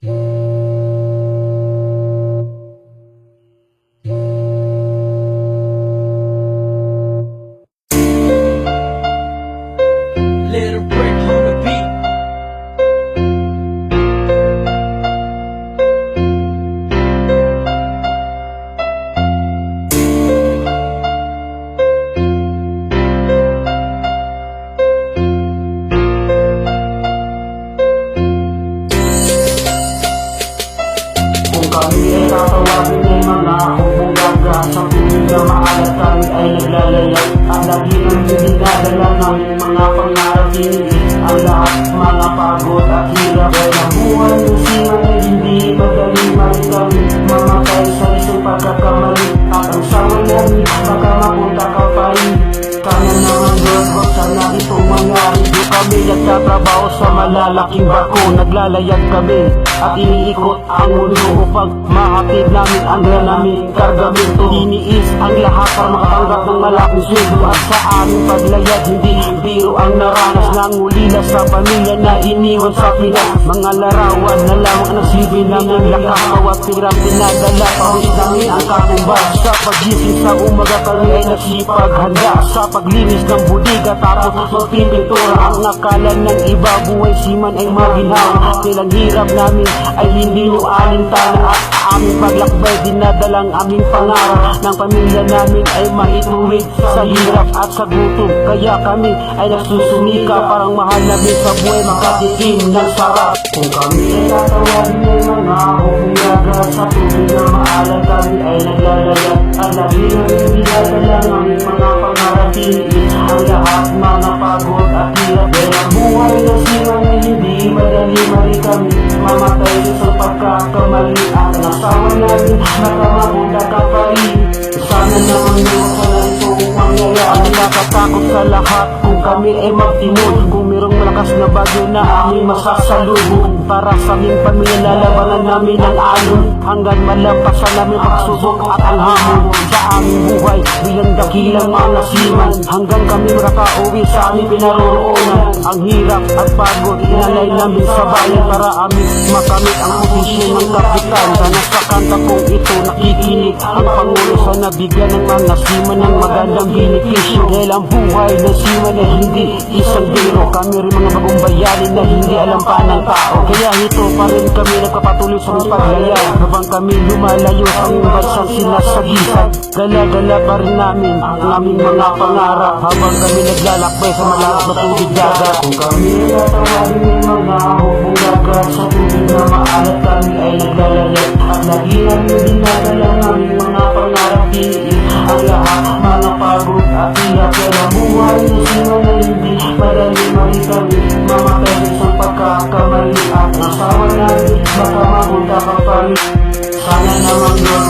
Little break on the beat. Kung kami ay tatawagin ay mga hubog-gaga sa tubig na maalat kami ay naglalayag. Ang lagi ng dinadala namin mga pangarap dinilis ang lahat mga pagod at hirap. Dahil ang buhay ng siman ay hindi madali kami mamatay sa isang pagkakamali. At ang sawa namin baka mapunta ka pa rin. Sana naman Lord, huwag sana itong mangyari. Di kami nagtatrabaho sa malalaking barko, naglalayag kami at iniikot ang mundo upang mahatid namin ang namin kargamento. Iniis ang lahat para makatanggap ng malaking sweldo. At sa aming paglayag hindi biro ang naranas ng ulila sa pamilya na iniwan sa Pinas. Mga larawan na lamang nagsilbi namin lakas, bawat tirang pinadala pawis namin ang katumbas. Sa pagising sa umaga kami ay nagsipag handa sa paglinis ng budiga tapos magpipintura. Ang akala ng iba buhay siman ay maginhawa, nilang hirap namin ay hindi nyo alintana. At aming paglakbay dinadalang aming pangarap ng pamilya namin ay maituwid sa hirap at sa gutom. Kaya kami ay nagsusumika parang mahal namin sa buhay makatikim ng sarap. Kung kami ay tatawagin ay mga hubog-gaga sa tubig na maalat kami ay naglalayag. Ang lagi namin dinadala ng aming mga pangarap dinilis ang lahat mga pagod at hirap. Dahil ang buhay na siman ay hindi madali kami mamatay sa pagkakamali. At ang asawa namin nakamapunta ka pa rin. Sana naman yung sana itong mangyayari. Ang nakatakot sa lahat kung kami ay magtimod, kung mayroong malakas na bagyo na aming masasalubong. Para sa aming pamilya lalabanan namin ang alon hanggang malampasan namin pagsubok at ang hamon sa aming buhay bilang dakilang mga siman. Hanggang kami makauwi sa aming pinaroroonan. Ang hirap at pagod inalay namin sa bayan para aming makamit ang posisyon ng kapitan. Sana sa kanta kong ito nakikinig ang Pangulo, sana bigyan ng mga siman ng magandang benepisyo. Dahil ang buhay ng siman ay hindi isang biro. Kami rin mga bagong bayani na hindi alam pa ng tao. Kaya ito pa rin kami nagpapatuloy sa paglayag habang kami lumalayo sa aming bansang sinasagisan. Dala-dala pa rin namin ang aming mga pangarap habang kami naglalakbay sa malakas na tubig dagat. Kung kami ay tatawagin ay mga hubog-gaga sa tubig na maalat kami ay naglalayag. At lagi namin dinadala ng aming mga pangarap dinilis ang lahat mga pagod at hirap. Dahil ang buhay na siman ay hindi madali kami mamatay sa pagkakamali. At ang asawa namin baka mapunta ka pa rin. Sana naman Lord,